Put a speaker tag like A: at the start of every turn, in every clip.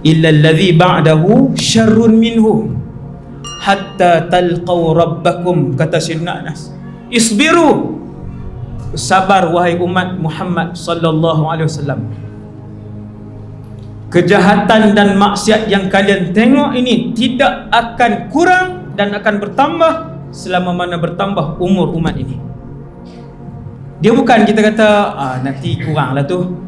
A: illa alladhi ba'dahu syarrun minhu hatta talqaw rabbakum, kata Sayyidina Anas. Isbiru, sabar wahai umat Muhammad sallallahu alaihi wasallam. Kejahatan dan maksiat yang kalian tengok ini tidak akan kurang dan akan bertambah selama mana bertambah umur umat ini. Dia bukan kita kata nanti kurang lah tu.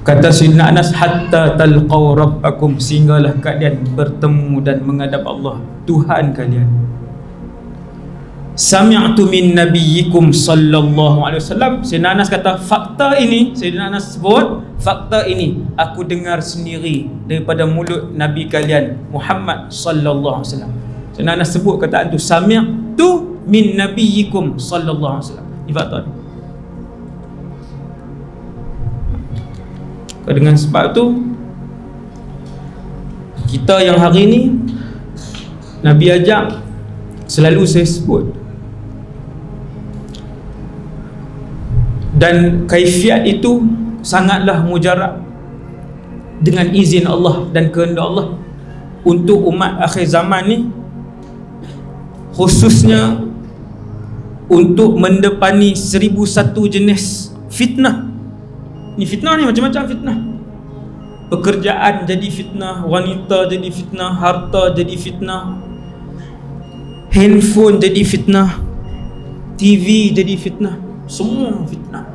A: Kata Sayyidina Anas, hatta talqaw rabbakum, sehinggalah kalian bertemu dan menghadap Allah, Tuhan kalian. Sami'tu min nabiyyikum sallallahu alaihi wasallam. Sayyidina Anas kata, fakta ini, Sayyidina Anas sebut, fakta ini aku dengar sendiri daripada mulut Nabi kalian Muhammad sallallahu alaihi wasallam. Sayyidina Anas sebut kataan tu, sami'tu min nabiyyikum sallallahu alaihi wasallam. Ini fakta ni. Dengan sebab tu, kita yang hari ni Nabi ajak, selalu saya sebut, dan kaifiat itu sangatlah mujarab dengan izin Allah dan kehendak Allah untuk umat akhir zaman ni, khususnya untuk mendepani 1001 jenis fitnah. Ni fitnah ni macam-macam fitnah. Pekerjaan jadi fitnah, wanita jadi fitnah, harta jadi fitnah, handphone jadi fitnah, TV jadi fitnah, semua fitnah.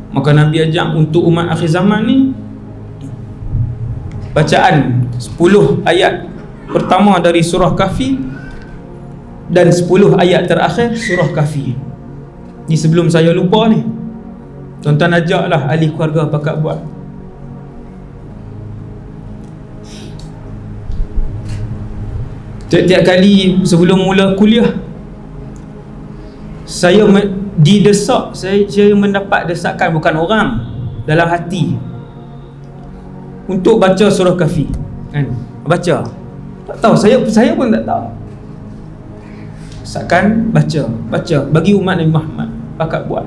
A: Maka Nabi ajak untuk umat akhir zaman ni, bacaan 10 ayat pertama dari surah Kahfi dan 10 ayat terakhir surah Kahfi. Ni sebelum saya lupa ni, tuan-tuan ajaklah ahli keluarga pakat buat. Tiap-tiap kali sebelum mula kuliah, saya didesak, saya mendapat desakan, bukan orang, dalam hati, untuk baca surah Kahfi. Kan? Baca. Tak tahu, saya pun tak tahu. Desakan baca bagi umat Nabi Muhammad pakat buat.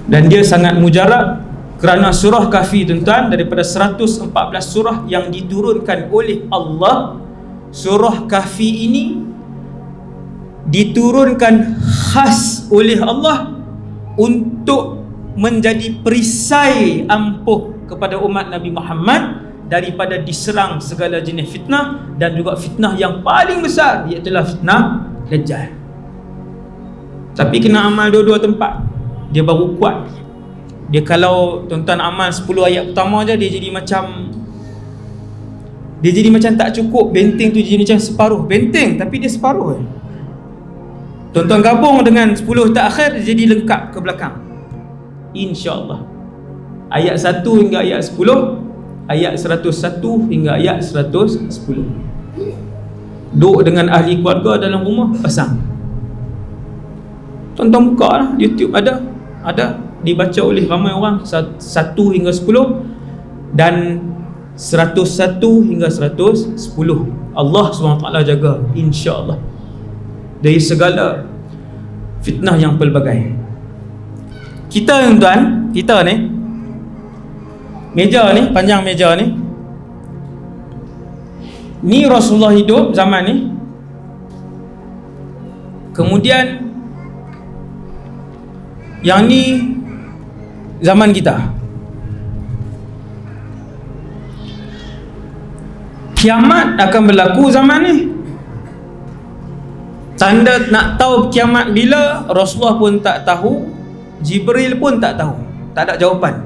A: Dan dia sangat mujarab kerana surah Kahfi, tuan-tuan, daripada 114 surah yang diturunkan oleh Allah, surah Kahfi ini diturunkan khas oleh Allah untuk menjadi perisai ampuh kepada umat Nabi Muhammad daripada diserang segala jenis fitnah, dan juga fitnah yang paling besar, iaitu fitnah Dajjal. Tapi kena amal dua-dua tempat, dia baru kuat. Dia kalau tuan-tuan amal 10 ayat pertama je, dia jadi macam tak cukup. Benteng tu jadi macam separuh benteng, tapi dia separuh. Tuan-tuan gabung dengan 10 terakhir, dia jadi lengkap ke belakang, insya-Allah. Ayat 1 hingga ayat 10, ayat 101 hingga ayat 110. Duduk dengan ahli keluarga dalam rumah, pasang. Tuan-tuan buka lah, YouTube ada dibaca oleh ramai orang, 1 hingga 10 dan 101 hingga 110. Allah SWT jaga, insya-Allah, dari segala fitnah yang pelbagai. Kita tuan-tuan, kita ni meja ni, panjang meja ni Rasulullah hidup zaman ni. Kemudian yang ni zaman kita. Kiamat akan berlaku zaman ni. Tanda nak tahu kiamat bila, Rasulullah pun tak tahu, Jibril pun tak tahu, tak ada jawapan.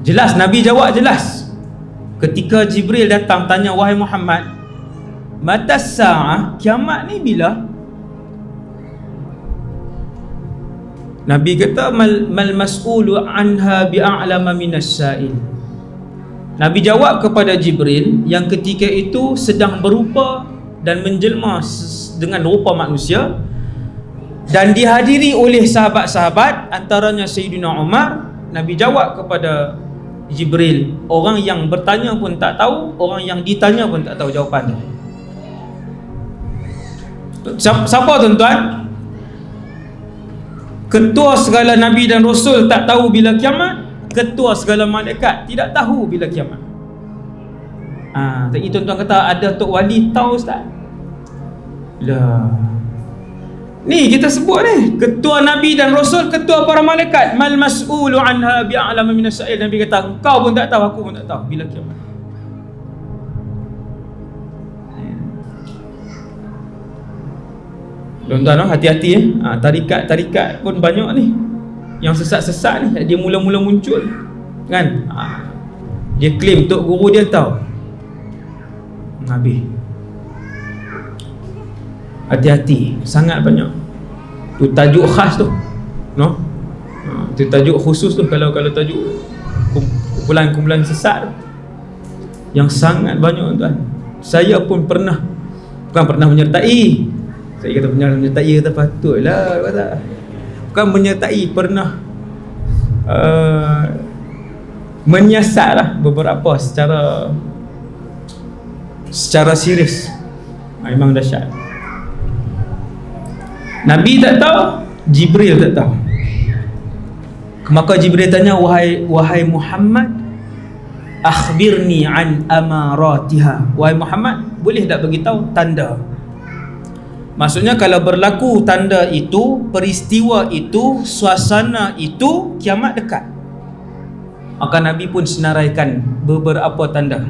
A: Jelas Nabi jawab jelas. Ketika Jibril datang tanya, wahai Muhammad, matas sa'ah, kiamat ni bila? Nabi kata, mal mas'ulu anha bi'a'lama minas sa'il. Nabi jawab kepada Jibril yang ketika itu sedang berupa dan menjelma dengan rupa manusia, dan dihadiri oleh sahabat-sahabat, antaranya Sayyidina Umar. Nabi jawab kepada Jibril, orang yang bertanya pun tak tahu, orang yang ditanya pun tak tahu jawapannya. Siapa tuan-tuan? Ketua segala Nabi dan Rasul tak tahu bila kiamat. Ketua segala malaikat tidak tahu bila kiamat. Tapi tuan-tuan kata ada Tok Wali tahu Ustaz. Lah, ni kita sebut ni, ketua Nabi dan Rasul, ketua para malaikat. Mal mas'ulu anha bi'a'lama minas sa'il. Nabi kata, kau pun tak tahu, aku pun tak tahu bila kiamat. Tuan-tuan, hati-hati tarikat pun banyak ni yang sesat-sesat ni. Dia mula-mula muncul kan, dia claim tok guru dia tahu. Habis. Hati-hati, sangat banyak. Tu tajuk khas tu, no? Tu tajuk khusus tu. Kalau tajuk kumpulan sesat tu, yang sangat banyak tuan. Saya pun bukan pernah menyertai. Saya kata menyertai kata patutlah kata. Bukan menyertai, pernah menyiasatlah beberapa secara serius. Memang dahsyat. Nabi tak tahu, Jibril tak tahu. Maka Jibril tanya, wahai Muhammad, akhbirni an amaratiha. Wahai Muhammad, boleh tak bagi tahu tanda? Maksudnya kalau berlaku tanda itu, peristiwa itu, suasana itu, kiamat dekat. Maka Nabi pun senaraikan beberapa tanda.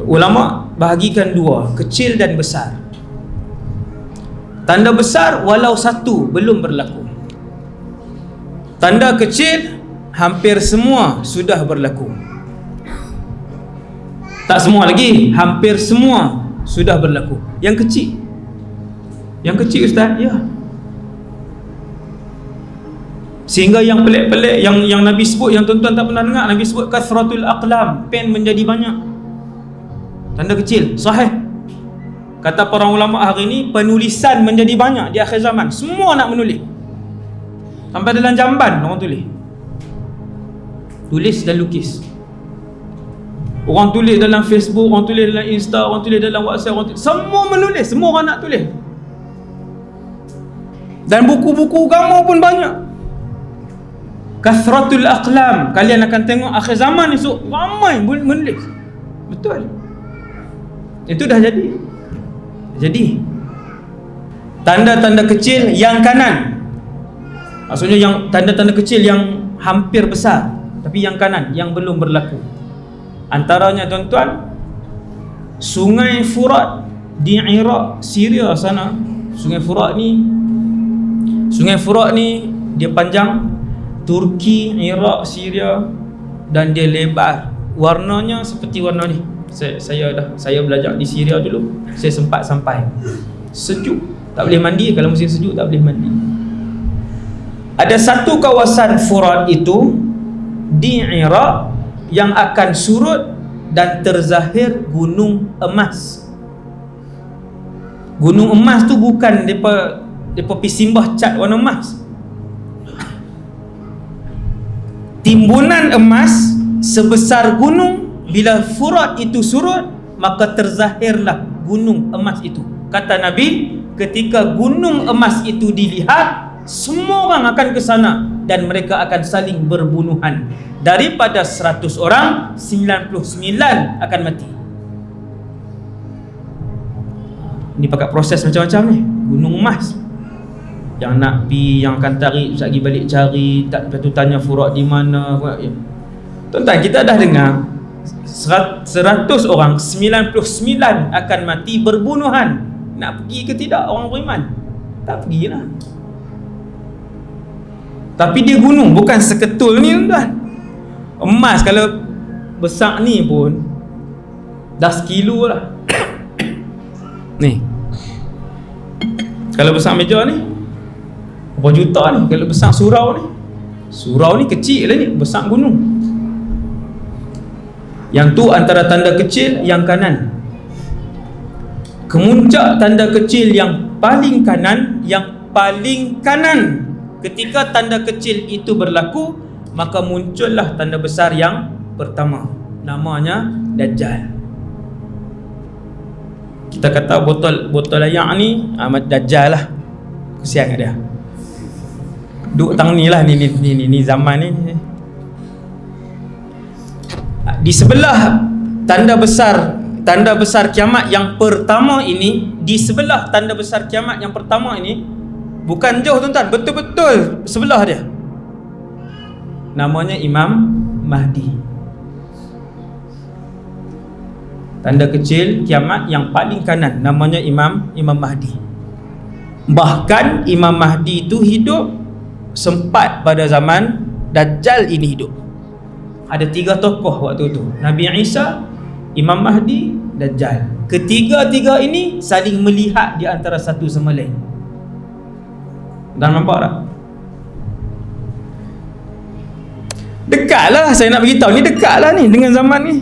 A: Ulama bahagikan dua, kecil dan besar. Tanda besar walau satu belum berlaku. Tanda kecil hampir semua sudah berlaku. Tak semua lagi, hampir semua sudah berlaku. Yang kecil Ustaz, ya. Sehingga yang pelik-pelik yang Nabi sebut, yang tuan-tuan tak pernah dengar, Nabi sebut kasratul aqlam, pen menjadi banyak. Tanda kecil, sahih. Kata para ulama hari ini, penulisan menjadi banyak di akhir zaman. Semua nak menulis. Sampai dalam jamban orang tulis dan lukis. Orang tulis dalam Facebook, orang tulis dalam Insta, orang tulis dalam WhatsApp, semua menulis, semua orang nak tulis. Dan buku-buku agama pun banyak. Kasratul aqlam. Kalian akan tengok akhir zaman esok ramai menulis. Betul. Itu dah jadi. Tanda-tanda kecil yang kanan. Maksudnya yang tanda-tanda kecil yang hampir besar, tapi yang kanan yang belum berlaku. Antaranya tuan-tuan, Sungai Furat di Iraq, Syria sana. Sungai Furat ni dia panjang, Turki, Iraq, Syria, dan dia lebar. Warnanya seperti warna ni. Saya belajar di Syria dulu. Saya sempat sampai. Sejuk, tak boleh mandi. Kalau musim sejuk tak boleh mandi. Ada satu kawasan Furat itu di Iraq yang akan surut dan terzahir gunung emas. Gunung emas tu bukan depa pergi simbah cat warna emas. Timbunan emas sebesar gunung. Bila Furat itu surut, maka terzahirlah gunung emas itu. Kata Nabi, ketika gunung emas itu dilihat, semua orang akan ke sana dan mereka akan saling berbunuhan. Daripada 100 orang, 99 akan mati. Ini pakai proses macam-macam ni. Gunung emas. Yang nak pergi, yang akan tarik, lagi balik cari, tak lepas tu tanya Furat di mana. Tuan-tuan, kita dah dengar 100 orang, 99 akan mati berbunuhan. Nak pergi ke tidak orang beriman? Tak pergilah. Tapi dia gunung, bukan seketul ni tuan. Emas kalau besar ni pun dah sekilo lah. Ni kalau besar meja ni berapa juta ni. Kalau besar surau ni kecil lah ni, besar gunung. Yang tu antara tanda kecil yang kanan. Kemuncak tanda kecil yang paling kanan, ketika tanda kecil itu berlaku, maka muncullah tanda besar yang pertama, namanya Dajjal. Kita kata botol air ni Dajjal lah. Kesian kat dia. Duk tang ni lah ni zaman ni. Di sebelah tanda besar kiamat yang pertama ini, di sebelah tanda besar kiamat yang pertama ini, bukan jauh tuan-tuan, betul-betul sebelah dia, namanya Imam Mahdi. Tanda kecil kiamat yang paling kanan namanya Imam Mahdi. Bahkan Imam Mahdi itu hidup sempat pada zaman Dajjal ini hidup. Ada 3 tokoh waktu tu, Nabi Isa, Imam Mahdi, Dajjal. Ketiga-tiga ini saling melihat di antara satu sama lain. Dan nampak tak? Dekat lah, saya nak beritahu ni, dekat lah ni dengan zaman ni.